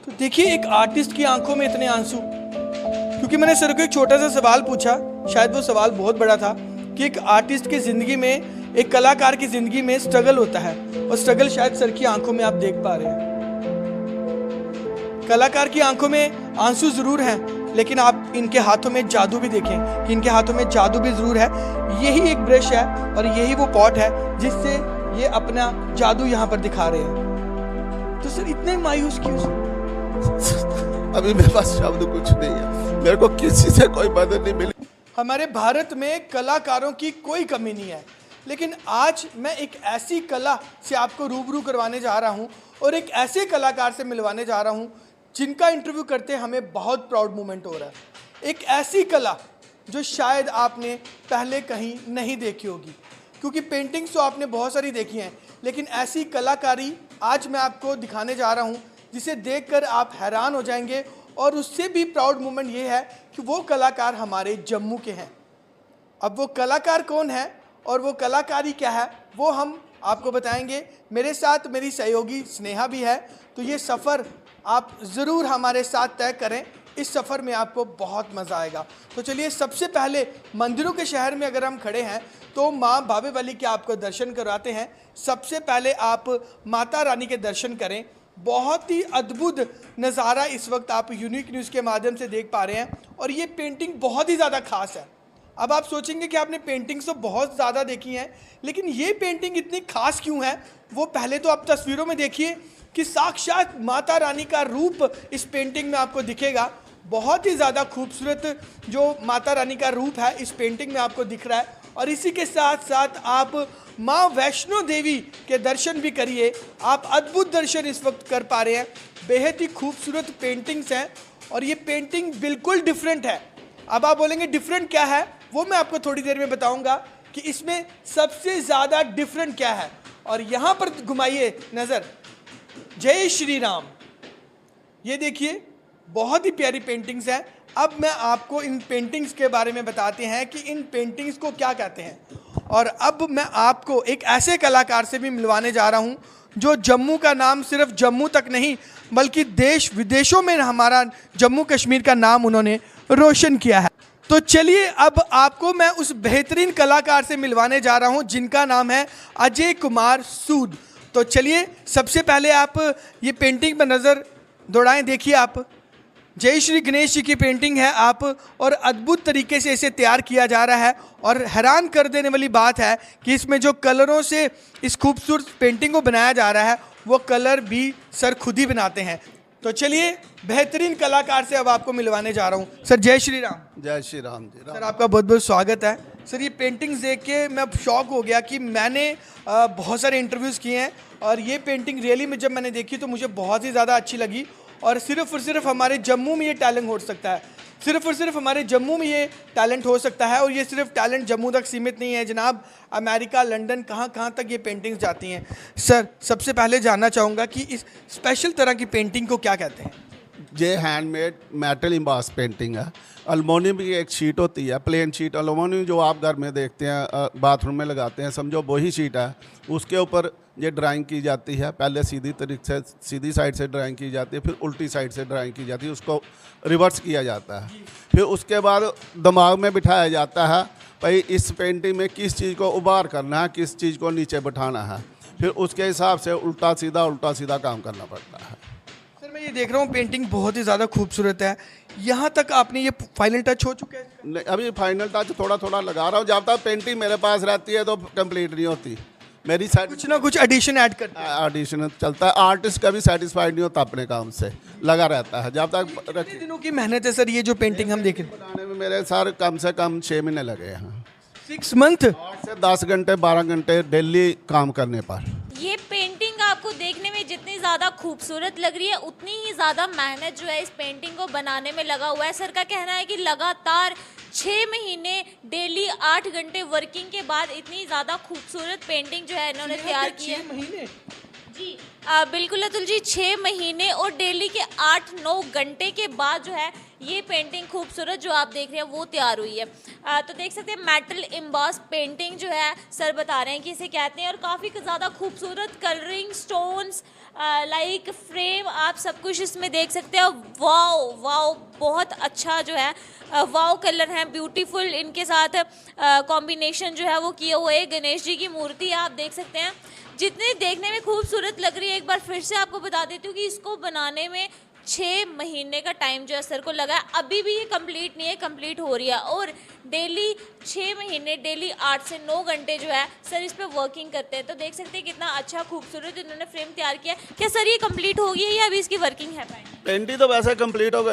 तो देखिए एक आर्टिस्ट की आंखों में इतने आंसू, क्योंकि मैंने सर को एक छोटा सा सवाल पूछा, शायद वो सवाल बहुत बड़ा था कि एक आर्टिस्ट की जिंदगी में, एक कलाकार की जिंदगी में स्ट्रगल होता है, और स्ट्रगल शायद सर की आंखों में आप देख पा रहे हैं। कलाकार की आंखों में आंसू जरूर हैं, लेकिन आप इनके हाथों में जादू भी देखें कि इनके हाथों में जादू भी जरूर है। यही एक ब्रश है और यही वो पॉट है जिससे ये अपना जादू यहाँ पर दिखा रहे हैं। तो सर इतने मायूस क्यों? अभी मेरे पास शब्द कुछ नहीं है, मेरे को किसी से कोई मदद नहीं मिली। हमारे भारत में कलाकारों की कोई कमी नहीं है, लेकिन आज मैं एक ऐसी कला से आपको रूबरू करवाने जा रहा हूं और एक ऐसे कलाकार से मिलवाने जा रहा हूं जिनका इंटरव्यू करते हमें बहुत प्राउड मोमेंट हो रहा है। एक ऐसी कला जो शायद आपने पहले कहीं नहीं देखी होगी, क्योंकि पेंटिंग्स तो आपने बहुत सारी देखी हैं, लेकिन ऐसी कलाकारी आज मैं आपको दिखाने जा रहा हूं जिसे देखकर आप हैरान हो जाएंगे। और उससे भी प्राउड मोमेंट ये है कि वो कलाकार हमारे जम्मू के हैं। अब वो कलाकार कौन है और वो कलाकारी क्या है वो हम आपको बताएंगे। मेरे साथ मेरी सहयोगी स्नेहा भी है, तो ये सफ़र आप ज़रूर हमारे साथ तय करें। इस सफ़र में आपको बहुत मज़ा आएगा। तो चलिए, सबसे पहले मंदिरों के शहर में अगर हम खड़े हैं तो माँ बाबे वाली के आपको दर्शन करवाते हैं। सबसे पहले आप माता रानी के दर्शन करें। बहुत ही अद्भुत नज़ारा इस वक्त आप यूनिक न्यूज़ के माध्यम से देख पा रहे हैं, और ये पेंटिंग बहुत ही ज़्यादा खास है। अब आप सोचेंगे कि आपने पेंटिंग्स तो बहुत ज़्यादा देखी हैं, लेकिन ये पेंटिंग इतनी खास क्यों है? वो पहले तो आप तस्वीरों में देखिए कि साक्षात माता रानी का रूप इस पेंटिंग में आपको दिखेगा। बहुत ही ज़्यादा खूबसूरत जो माता रानी का रूप है इस पेंटिंग में आपको दिख रहा है, और इसी के साथ साथ आप माँ वैष्णो देवी के दर्शन भी करिए। आप अद्भुत दर्शन इस वक्त कर पा रहे हैं। बेहद ही खूबसूरत पेंटिंग्स हैं, और ये पेंटिंग बिल्कुल डिफरेंट है। अब आप बोलेंगे डिफरेंट क्या है, वो मैं आपको थोड़ी देर में बताऊंगा कि इसमें सबसे ज़्यादा डिफरेंट क्या है। और यहाँ पर घुमाइए नज़र, जय श्री राम। ये देखिए, बहुत ही प्यारी पेंटिंग्स हैं। अब मैं आपको इन पेंटिंग्स के बारे में बताते हैं कि इन पेंटिंग्स को क्या कहते हैं। और अब मैं आपको एक ऐसे कलाकार से भी मिलवाने जा रहा हूं जो जम्मू का नाम सिर्फ जम्मू तक नहीं बल्कि देश विदेशों में हमारा जम्मू कश्मीर का नाम उन्होंने रोशन किया है। तो चलिए, अब आपको मैं उस बेहतरीन कलाकार से मिलवाने जा रहा हूं जिनका नाम है अजय कुमार सूद। तो चलिए, सबसे पहले आप ये पेंटिंग पर नज़र दौड़ाएं। देखिए, आप जय श्री गणेश जी की पेंटिंग है आप, और अद्भुत तरीके से इसे तैयार किया जा रहा है। और हैरान कर देने वाली बात है कि इसमें जो कलरों से इस खूबसूरत पेंटिंग को बनाया जा रहा है वो कलर भी सर खुद ही बनाते हैं। तो चलिए, बेहतरीन कलाकार से अब आपको मिलवाने जा रहा हूँ। सर जय श्री राम। जय श्री राम जी। सर आपका बहुत बहुत स्वागत है। सर ये पेंटिंग्स देख के मैं शॉक हो गया कि मैंने बहुत सारे इंटरव्यूज़ किए हैं, और ये पेंटिंग रियली में जब मैंने देखी तो मुझे बहुत ही ज़्यादा अच्छी लगी। और सिर्फ हमारे जम्मू में ये टैलेंट हो सकता है, सिर्फ हमारे जम्मू में ये टैलेंट हो सकता है। और ये सिर्फ टैलेंट जम्मू तक सीमित नहीं है जनाब, अमेरिका, लंदन, कहाँ तक ये पेंटिंग्स जाती हैं। सर सबसे पहले जानना चाहूँगा कि इस स्पेशल तरह की पेंटिंग को क्या कहते हैं? ये हैंडमेड मेटल इम्बास पेंटिंग है। अल्मोनियम की एक शीट होती है, प्लेन शीट, अल्मोनियम जो आप घर में देखते हैं, बाथरूम में लगाते हैं, समझो वही शीट है। उसके ऊपर ये ड्राइंग की जाती है। पहले सीधी तरीके से, सीधी साइड से ड्राइंग की जाती है, फिर उल्टी साइड से ड्राइंग की जाती है, उसको रिवर्स किया जाता है। फिर उसके बाद दिमाग में बिठाया जाता है भाई इस पेंटिंग में किस चीज़ को उभार करना है, किस चीज़ को नीचे बिठाना है। फिर उसके हिसाब से उल्टा सीधा काम करना पड़ता है। मैं ये देख रहा हूँ पेंटिंग बहुत ही ज़्यादा खूबसूरत है। यहाँ तक आपने ये फाइनल टच हो चुका है? नहीं, अभी फाइनल टच थोड़ा लगा रहा हूँ। जब तक पेंटिंग मेरे पास रहती है तो कंप्लीट नहीं होती। मेरी साइड कुछ ना कुछ एडिशन ऐड करते हैं। एडिशन चलता है। आर्टिस्ट कभी सेटिस्फाइड नहीं होता अपने काम से, लगा रहता है जब तक। कितने दिनों की मेहनत है सर ये जो पेंटिंग हम देखें? बनाने में मेरे सर कम से कम 6 महीने लगे हैं। 6 मंथ? 8 से 10 घंटे 12 घंटे डेली काम करने पर। ये पेंटिंग आपको देखने में जितनी ज़्यादा खूबसूरत लग रही है, उतनी ही ज़्यादा मेहनत जो है इस पेंटिंग को बनाने में लगा हुआ है। सर का कहना है कि लगातार 6 महीने डेली 8 घंटे वर्किंग के बाद इतनी ज़्यादा खूबसूरत पेंटिंग जो है इन्होंने तैयार की है। 6 महीने? जी बिल्कुल अतुल जी, 6 महीने और डेली के 8-9 घंटे के बाद जो है ये पेंटिंग खूबसूरत जो आप देख रहे हैं वो तैयार हुई है। तो देख सकते हैं मेटल एम्बॉस पेंटिंग जो है सर बता रहे हैं कि इसे कहते हैं, और काफ़ी ज़्यादा खूबसूरत कलरिंग स्टोन्स लाइक फ्रेम, आप सब कुछ इसमें देख सकते हो। वाओ वाओ, बहुत अच्छा जो है वाओ कलर है, ब्यूटीफुल इनके साथ कॉम्बिनेशन जो है वो किए हुए है। गणेश जी की मूर्ति आप देख सकते हैं, जितनी देखने में खूबसूरत लग रही है। एक बार फिर से आपको बता देती हूँ कि इसको बनाने में 6 महीने का टाइम जो है सर को लगा है। अभी भी ये कंप्लीट नहीं है, कंप्लीट हो रही है। और डेली 6 महीने, डेली 8 से 9 घंटे जो है सर इस पे वर्किंग करते हैं। तो देख सकते हैं कितना अच्छा खूबसूरत इन्होंने फ्रेम तैयार किया है। क्या सर ये कंप्लीट हो गई है या अभी इसकी वर्किंग है? पेंटिंग तो वैसे कंप्लीट हो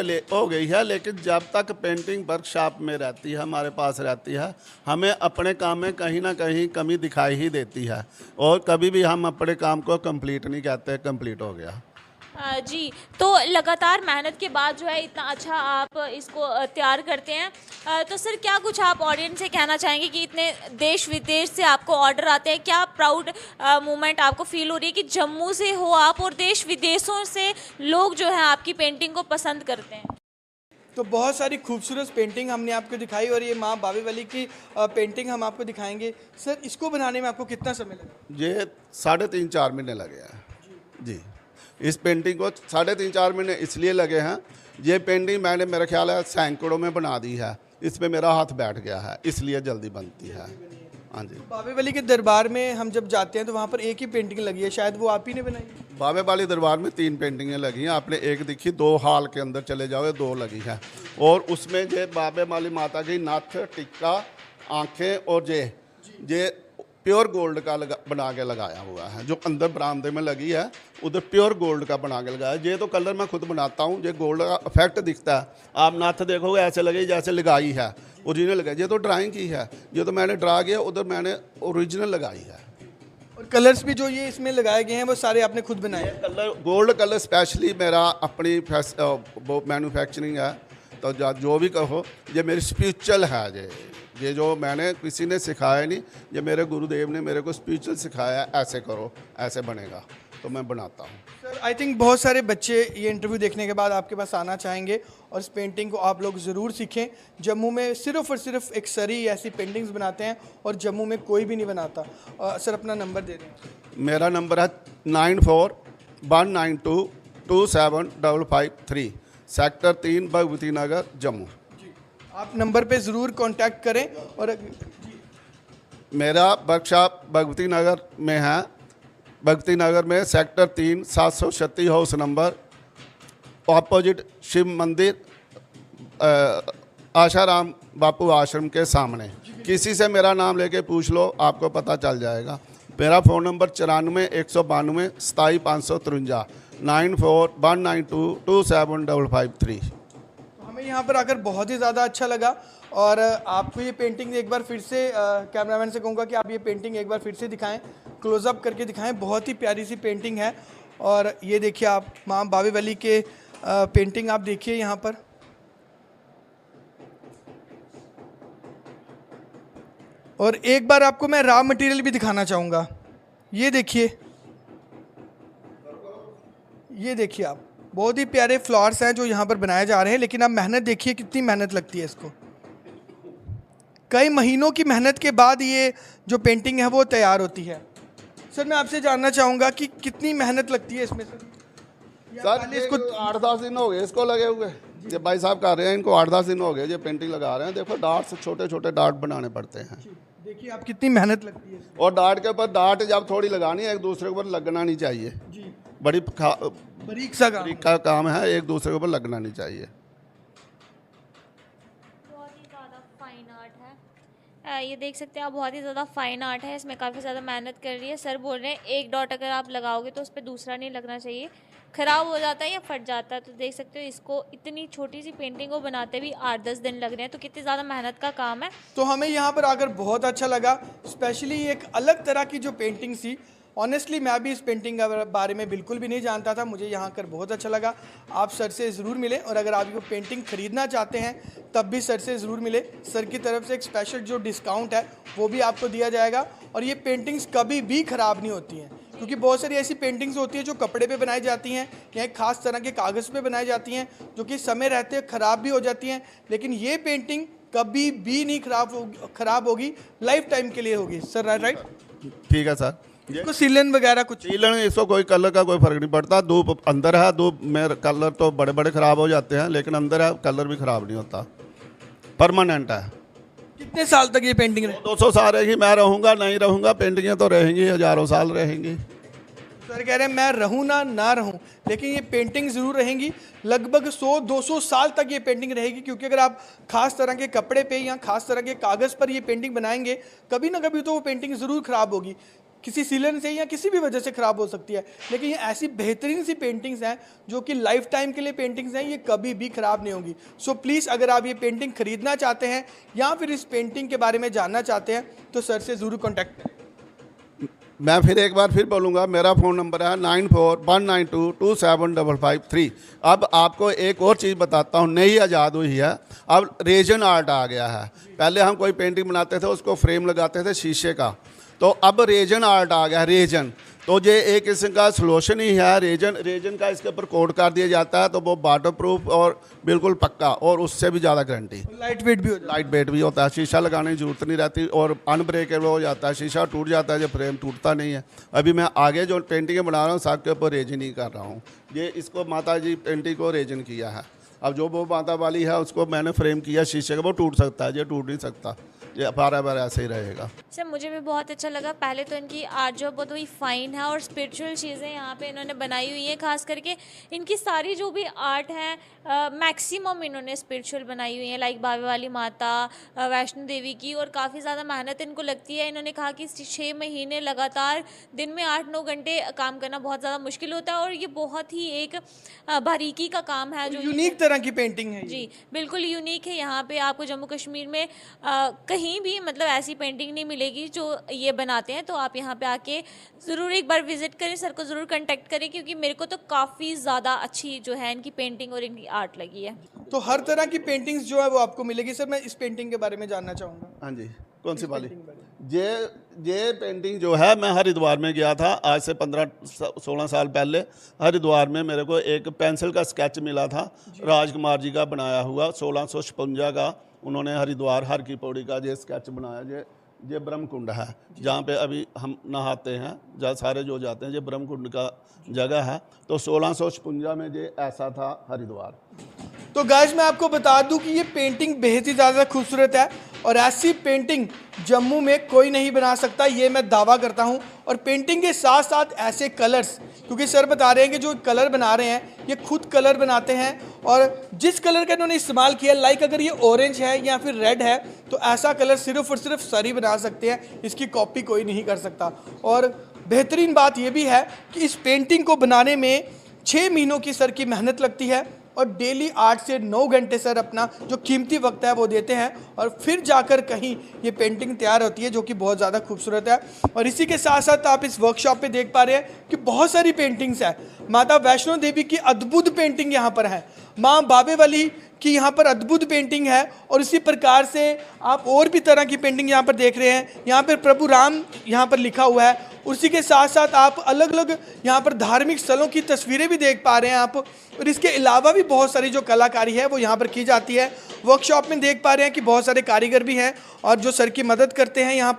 गई है, लेकिन जब तक पेंटिंग वर्कशॉप में रहती है, हमारे पास रहती है, हमें अपने काम में कहीं ना कहीं कमी दिखाई ही देती है। और कभी भी हम अपने काम को कंप्लीट नहीं कहते कंप्लीट हो गया। जी, तो लगातार मेहनत के बाद जो है इतना अच्छा आप इसको तैयार करते हैं। तो सर क्या कुछ आप ऑडियंस से कहना चाहेंगे कि इतने देश विदेश से आपको ऑर्डर आते हैं, क्या प्राउड मोमेंट आपको फील हो रही है कि जम्मू से हो आप और देश विदेशों से लोग जो है आपकी पेंटिंग को पसंद करते हैं? तो बहुत सारी खूबसूरत पेंटिंग हमने आपको दिखाई और ये माँ बावे वाली की पेंटिंग हम आपको दिखाएंगे। सर इसको बनाने में आपको कितना समय लगा? ये 3.5-4 महीने लगे हैं जी। इस पेंटिंग को 3.5-4 महीने इसलिए लगे हैं, ये पेंटिंग मैंने मेरा ख्याल है सैकड़ों में बना दी है, इसमें मेरा हाथ बैठ गया है, इसलिए जल्दी बनती है। हाँ जी। बावे वाली के दरबार में हम जब जाते हैं तो वहाँ पर एक ही पेंटिंग लगी है, शायद वो आप ही ने बनाई है? बावे वाली दरबार में 3 पेंटिंगें लगी हैं, आपने एक देखी, 2 हॉल के अंदर चले जाओगे 2 लगी हैं। और उसमें जे बावे वाली माता की नथ, टिक्का, आँखें और ये प्योर गोल्ड का बना के लगाया हुआ है। जो अंदर बरामदे में लगी है उधर प्योर गोल्ड का बना के लगाया है। ये तो कलर मैं खुद बनाता हूँ, ये गोल्ड का इफेक्ट दिखता है। आप नथ देखोगे ऐसे लगे जैसे लगाई है, ओरिजिनल लगाई। ये तो ड्राइंग की है, ये तो मैंने ड्रा किया, उधर मैंने ओरिजिनल लगाई है। और कलर्स भी जो ये इसमें लगाए गए हैं वो सारे आपने खुद बनाए हैं? कलर गोल्ड कलर स्पेशली मेरा अपनी वो मैन्युफैक्चरिंग है। तो जो भी कहो, ये मेरी स्पिरिचुअल है। ये जो मैंने किसी ने सिखाया नहीं, ये मेरे गुरुदेव ने मेरे को स्पिरिचुअल सिखाया, ऐसे करो ऐसे बनेगा, तो मैं बनाता हूँ। सर आई थिंक बहुत सारे बच्चे ये इंटरव्यू देखने के बाद आपके पास आना चाहेंगे और इस पेंटिंग को आप लोग ज़रूर सीखें। जम्मू में सिर्फ और सिर्फ एक सर ही ऐसी पेंटिंग्स बनाते हैं और जम्मू में कोई भी नहीं बनाता। सर अपना नंबर दे दें। मेरा नंबर है 9419227553, सेक्टर 3, भगवती नगर, जम्मू। आप नंबर पे ज़रूर कांटेक्ट करें। और मेरा वर्कशॉप भगवती नगर में है, भगवती नगर में sector 3, 736 house number, opposite Shiv Mandir, Asaram बापू आश्रम के सामने। किसी से मेरा नाम लेके पूछ लो, आपको पता चल जाएगा। मेरा फ़ोन नंबर 94 192 27 553, 9419227553। हमें यहाँ पर आकर बहुत ही ज़्यादा अच्छा लगा। और आपको ये पेंटिंग एक बार फिर से कैमरामैन से कहूँगा कि आप ये पेंटिंग एक बार फिर से दिखाएं, क्लोज़अप करके दिखाएं। बहुत ही प्यारी सी पेंटिंग है। और ये देखिए आप माँ बावे वाली के पेंटिंग आप देखिए यहाँ पर। और एक बार आपको मैं रॉ मटेरियल भी दिखाना चाहूँगा। ये देखिए, ये देखिए आप, बहुत ही प्यारे फ्लावर्स हैं जो यहाँ पर बनाए जा रहे हैं। लेकिन आप मेहनत देखिए, कितनी मेहनत लगती है इसको। कई महीनों की मेहनत के बाद ये जो पेंटिंग है वो तैयार होती है। सर मैं आपसे जानना चाहूँगा कि कितनी मेहनत लगती है इसमें? सर इसको 8-10 दिन हो गए इसको लगे हुए। ये भाई साहब कर रहे हैं, इनको 8-10 दिन हो गए ये पेंटिंग लगा रहे हैं। देखो डार्ट, छोटे छोटे डार्ट बनाने पड़ते हैं। देखिए आप कितनी मेहनत लगती है। और डार्ट के ऊपर डार्ट जब थोड़ी लगानी है, एक दूसरे के ऊपर लगना नहीं चाहिए। जी, बड़ी बारीक सा काम। का काम है, एक दूसरे के ऊपर लगना नहीं चाहिए। बहुत ही ज़्यादा फाइन आर्ट है। ये देख सकते हैं आप, बहुत ही ज़्यादा फाइन आर्ट है। इसमें काफ़ी ज़्यादा मेहनत कर रही है। सर बोल रहे हैं एक डॉट अगर आप लगाओगे तो उस पर दूसरा नहीं लगना चाहिए, ख़राब हो जाता है या फट जाता है। तो देख सकते हो इसको, इतनी छोटी सी पेंटिंग को बनाते भी 8-10 दिन लग रहे हैं। तो कितनी ज़्यादा मेहनत का काम है। तो हमें यहाँ पर आकर बहुत अच्छा लगा। स्पेशली एक अलग तरह की जो पेंटिंग थी, ऑनेस्टली मैं भी इस पेंटिंग के बारे में बिल्कुल भी नहीं जानता था। मुझे यहाँ कर बहुत अच्छा लगा। आप सर से ज़रूर मिलें और अगर आप ये पेंटिंग ख़रीदना चाहते हैं तब भी सर से ज़रूर मिले। सर की तरफ से एक स्पेशल जो डिस्काउंट है वो भी आपको दिया जाएगा। और ये पेंटिंग्स कभी भी ख़राब नहीं होती हैं, क्योंकि बहुत सारी ऐसी पेंटिंग्स होती हैं जो कपड़े पे बनाई जाती हैं या एक ख़ास तरह के कागज़ पे बनाई जाती हैं जो कि समय रहते ख़राब भी हो जाती हैं। लेकिन ये पेंटिंग कभी भी नहीं ख़राब होगी, लाइफ टाइम के लिए होगी। Sir right? ठीक है सर, इसको सीलन वगैरह कुछ? सीलन इसको कोई कलर का कोई फर्क नहीं पड़ता। धूप अंदर है, धूप में कलर तो बड़े बड़े ख़राब हो जाते हैं, लेकिन अंदर है कलर भी ख़राब नहीं होता, परमानेंट है। कितने साल तक ये पेंटिंग रहे? 200 साल रहेगी। मैं रहूँगा नहीं रहूँगा, पेंटिंगें तो रहेंगी, हज़ारों साल रहेंगी। सर कह रहे हैं मैं रहूं ना रहूं, लेकिन ये पेंटिंग ज़रूर रहेंगी। लगभग 100-200 साल तक ये पेंटिंग रहेगी, क्योंकि अगर आप खास तरह के कपड़े पे या खास तरह के कागज़ पर ये पेंटिंग बनाएंगे, कभी ना कभी तो वो पेंटिंग ज़रूर ख़राब होगी, किसी सीलन से या किसी भी वजह से ख़राब हो सकती है। लेकिन ये ऐसी बेहतरीन सी पेंटिंग्स हैं जो कि लाइफ टाइम के लिए पेंटिंग्स हैं, ये कभी भी ख़राब नहीं होंगी। सो प्लीज़ अगर आप ये पेंटिंग ख़रीदना चाहते हैं या फिर इस पेंटिंग के बारे में जानना चाहते हैं तो सर से ज़रूर कॉन्टैक्ट करें। मैं फिर एक बार फिर बोलूँगा, मेरा फ़ोन नंबर है 9419227553। अब आपको एक और चीज़ बताता हूँ, नई आज़ाद हुई है, अब रेजन आर्ट आ गया है। पहले हम कोई पेंटिंग बनाते थे उसको फ्रेम लगाते थे शीशे का, तो अब रेजन आर्ट आ गया है। रेजन तो ये एक किस्म का सोल्यूशन ही है। रेजन का इसके ऊपर कोट कर दिया जाता है, तो वो वाटर प्रूफ और बिल्कुल पक्का, और उससे भी ज़्यादा गारंटी। लाइट वेट भी हो जाता है। लाइट वेट भी होता है, शीशा लगाने की ज़रूरत नहीं रहती, और अनब्रेकेबल हो जाता है। शीशा टूट जाता है, जो फ्रेम टूटता नहीं है। अभी मैं आगे जो पेंटिंगें बना रहा हूँ सबके ऊपर रेजन ही कर रहा हूँ। ये इसको माता जी पेंटिंग को रेजन किया है। अब जो वो माता वाली है उसको मैंने फ्रेम किया शीशे का, वो टूट सकता है, ये टूट नहीं सकता, ये बार बार ऐसे ही रहेगा। सर मुझे भी बहुत अच्छा लगा। पहले तो इनकी आर्ट जो बहुत ही फाइन है और स्पिरिचुअल चीज़ें यहाँ पे इन्होंने बनाई हुई हैं। खास करके इनकी सारी जो भी आर्ट है मैक्सिमम इन्होंने स्पिरिचुअल बनाई हुई है, लाइक बाबे वाली माता, वैष्णो देवी की, और काफ़ी ज़्यादा मेहनत इनको लगती है। इन्होंने कहा कि 6 महीने लगातार दिन में 8-9 घंटे काम करना बहुत ज़्यादा मुश्किल होता है, और ये बहुत ही एक बारीकी का काम है जो यूनिक तरह की पेंटिंग है ये। जी बिल्कुल यूनिक है। यहाँ पे आपको जम्मू कश्मीर में कहीं भी मतलब ऐसी पेंटिंग नहीं मिलेगी जो ये बनाते हैं। तो आप यहाँ पे आके ज़रूर एक बार विजिट करें, सर को ज़रूर कांटेक्ट करें, क्योंकि मेरे को तो काफ़ी ज़्यादा अच्छी जो है इनकी पेंटिंग और इनकी आर्ट लगी है। तो हर तरह की पेंटिंग्स जो है वो आपको मिलेगी। सर मैं इस पेंटिंग के बारे में जानना चाहूँगा। हाँ जी, कौन सी वाली? ये पेंटिंग जो है, मैं हरिद्वार में गया था आज से 15-16 साल पहले। हरिद्वार में मेरे को एक पेंसिल का स्केच मिला था, राजकुमार जी का बनाया हुआ 1656 का। उन्होंने हरिद्वार हर की पौड़ी का ये स्केच बनाया। ये ब्रह्म कुंड है जहाँ पे अभी हम नहाते हैं, जहाँ सारे जो जाते हैं, ये ब्रह्म कुंड का जगह है। तो 1656 में ये ऐसा था हरिद्वार। तो गाइस मैं आपको बता दूं कि ये पेंटिंग बेहद ही ज़्यादा खूबसूरत है, और ऐसी पेंटिंग जम्मू में कोई नहीं बना सकता, ये मैं दावा करता हूँ। और पेंटिंग के साथ साथ ऐसे कलर्स, क्योंकि सर बता रहे हैं कि जो कलर बना रहे हैं ये खुद कलर बनाते हैं, और जिस कलर का इन्होंने इस्तेमाल किया, लाइक अगर ये ऑरेंज है या फिर रेड है, तो ऐसा कलर सिर्फ और सिर्फ सर ही बना सकते हैं, इसकी कॉपी कोई नहीं कर सकता। और बेहतरीन बात ये भी है कि इस पेंटिंग को बनाने में 6 महीनों की सर की मेहनत लगती है, और डेली 8 से 9 घंटे सर अपना जो कीमती वक्त है वो देते हैं, और फिर जाकर कहीं ये पेंटिंग तैयार होती है, जो कि बहुत ज़्यादा खूबसूरत है। और इसी के साथ साथ आप इस वर्कशॉप पे देख पा रहे हैं कि बहुत सारी पेंटिंग्स हैं। माता वैष्णो देवी की अद्भुत पेंटिंग यहाँ पर है, माँ बाबे वाली की यहाँ पर अद्भुत पेंटिंग है, और इसी प्रकार से आप और भी तरह की पेंटिंग यहाँ पर देख रहे हैं। यहाँ पर प्रभु राम यहाँ पर लिखा हुआ है। उसी के साथ साथ आप अलग अलग यहाँ पर धार्मिक स्थलों की तस्वीरें भी देख पा रहे हैं आप, और इसके अलावा भी बहुत सारी जो कलाकारी है वो यहाँ पर की जाती है। वर्कशॉप में देख पा रहे हैं कि बहुत सारे कारीगर भी हैं और जो सर की मदद करते हैं। यहाँ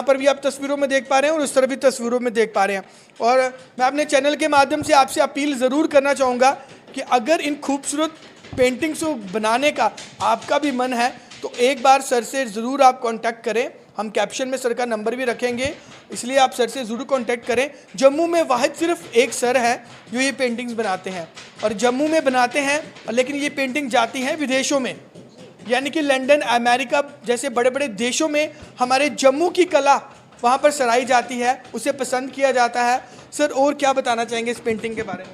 पर भी आप तस्वीरों में देख पा रहे हैं, और उस तरह भी तस्वीरों में देख पा रहे हैं। और मैं अपने चैनल के माध्यम से आपसे अपील ज़रूर करना चाहूँगा कि अगर इन खूबसूरत पेंटिंग्स को बनाने का आपका भी मन है तो एक बार सर से ज़रूर आप कांटेक्ट करें। हम कैप्शन में सर का नंबर भी रखेंगे, इसलिए आप सर से ज़रूर कांटेक्ट करें। जम्मू में वाहिद सिर्फ एक सर है जो ये पेंटिंग्स बनाते हैं, और जम्मू में बनाते हैं, लेकिन ये पेंटिंग जाती हैं विदेशों में, यानी कि लंदन, अमेरिका जैसे बड़े बड़े देशों में हमारे जम्मू की कला वहाँ पर सराही जाती है, उसे पसंद किया जाता है। सर और क्या बताना चाहेंगे इस पेंटिंग के बारे में?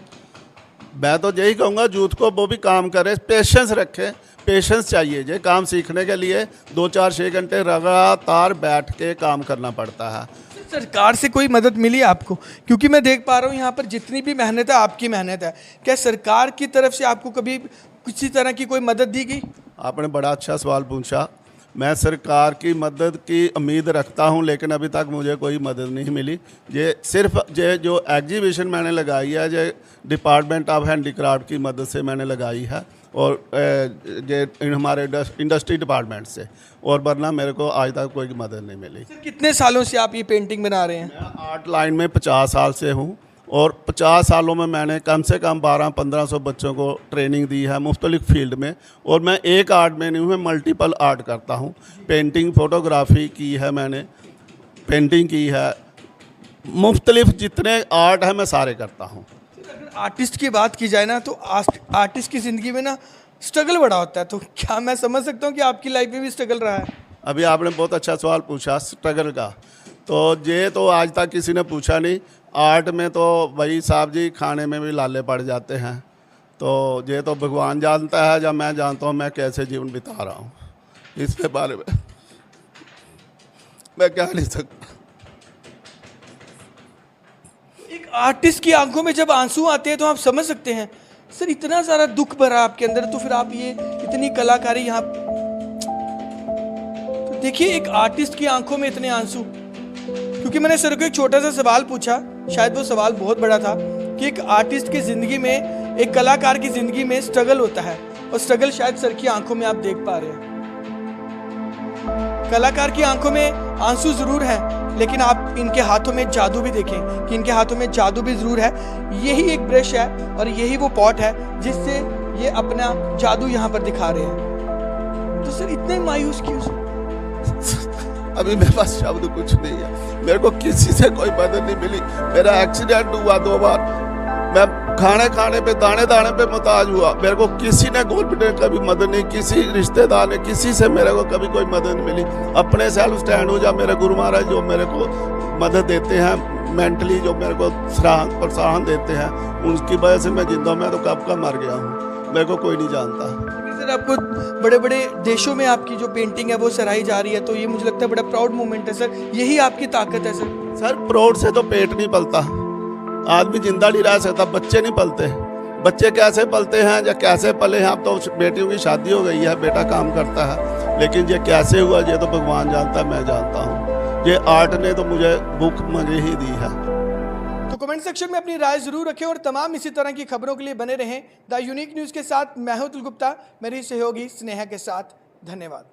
मैं तो यही कहूँगा यूथ को वो भी काम करे, पेशेंस रखे। पेशेंस चाहिए, ये काम सीखने के लिए 2-4-6 घंटे लगातार बैठ के काम करना पड़ता है। सरकार से कोई मदद मिली आपको? क्योंकि मैं देख पा रहा हूँ यहाँ पर जितनी भी मेहनत है आपकी मेहनत है, क्या सरकार की तरफ से आपको कभी किसी तरह की कोई मदद दी गई? आपने बड़ा अच्छा सवाल पूछा। मैं सरकार की मदद की उम्मीद रखता हूं, लेकिन अभी तक मुझे कोई मदद नहीं मिली। ये सिर्फ ये जो एग्जीबिशन मैंने लगाई है, ये डिपार्टमेंट ऑफ हैंडीक्राफ्ट की मदद से मैंने लगाई है, और ये हमारे इंडस्ट्री डिपार्टमेंट से, और वरना मेरे को आज तक कोई मदद नहीं मिली। सर कितने सालों से आप ये पेंटिंग बना रहे हैं? मैं आर्ट लाइन में 50 साल से हूँ, और 50 सालों में मैंने कम से कम 1200-1500 बच्चों को ट्रेनिंग दी है मुख्तलिफ फील्ड में। और मैं एक आर्ट में नहीं हूँ, मैं मल्टीपल आर्ट करता हूँ। पेंटिंग, फोटोग्राफी की है मैंने, पेंटिंग की है, मुख्तलिफ जितने आर्ट है मैं सारे करता हूँ। अगर आर्टिस्ट की बात की जाए ना, तो आर्टिस्ट की ज़िंदगी में ना स्ट्रगल बड़ा होता है, तो क्या मैं समझ सकता हूँ कि आपकी लाइफ में भी स्ट्रगल रहा है? अभी आपने बहुत अच्छा सवाल पूछा स्ट्रगल का, तो ये तो आज तक किसी ने पूछा नहीं। आर्ट में तो भाई साहब जी खाने में भी लाले पड़ जाते हैं, तो ये तो भगवान जानता है, जब मैं जानता हूँ मैं कैसे जीवन बिता रहा हूँ। इसके बारे में मैं क्या नहीं सकता। एक आर्टिस्ट की आंखों में जब आंसू आते हैं तो आप समझ सकते हैं सर, इतना सारा दुख भरा आपके अंदर, तो फिर आप ये इतनी कलाकारी यहाँ, तो देखिए एक आर्टिस्ट की आंखों में इतने आंसू। क्योंकि मैंने सर को एक छोटा सा सवाल पूछा, शायद वो सवाल बहुत बड़ा था, कि एक आर्टिस्ट की ज़िंदगी में, एक कलाकार की ज़िंदगी में स्ट्रगल होता है, और स्ट्रगल शायद सर की आंखों में आप देख पा रहे हैं। कलाकार की आंखों में आंसू ज़रूर हैं, लेकिन आप इनके हाथों में जादू भी देखें कि इनके हाथों में जादू भी ज़रूर है। यही एक ब्रश है और यही वो पॉट है जिससे ये अपना जादू यहाँ पर दिखा रहे हैं। तो सर इतने मायूस क्यों? अभी मेरे पास शब्द कुछ नहीं है, मेरे को किसी से कोई मदद नहीं मिली। मेरा एक्सीडेंट हुआ 2 बार, मैं खाने पे दाने पे मुहताज हुआ। मेरे को किसी ने गवर्नमेंट ने कभी मदद नहीं, किसी रिश्तेदार ने, किसी से मेरे को कभी कोई मदद नहीं मिली। अपने सेल्फ स्टैंड हो जा, मेरे गुरु महाराज जो मेरे को मदद देते हैं मेंटली, जो मेरे को प्रोत्साहन देते हैं, उनकी वजह से मैं जिंदा हूं। मैं तो कब का मर गया हूँ, मेरे को कोई नहीं जानता। सर आपको बड़े बड़े देशों में आपकी जो पेंटिंग है वो सराही जा रही है, तो ये मुझे लगता है बड़ा प्राउड मोमेंट है सर। यही आपकी ताकत है सर। सर प्राउड से तो पेट नहीं पलता, आदमी जिंदा नहीं रह सकता। बच्चे नहीं पलते, बच्चे कैसे पलते हैं या कैसे पले हैं? अब तो बेटियों की शादी हो गई है, बेटा काम करता है, लेकिन ये कैसे हुआ ये तो भगवान जानता है, मैं जानता हूँ। ये आर्ट ने तो मुझे भूख मंगे ही दी है। तो कमेंट सेक्शन में अपनी राय जरूर रखें, और तमाम इसी तरह की खबरों के लिए बने रहें द यूनिक न्यूज़ के साथ। मैं हूं अतुल गुप्ता, मेरी सहयोगी स्नेहा के साथ। धन्यवाद।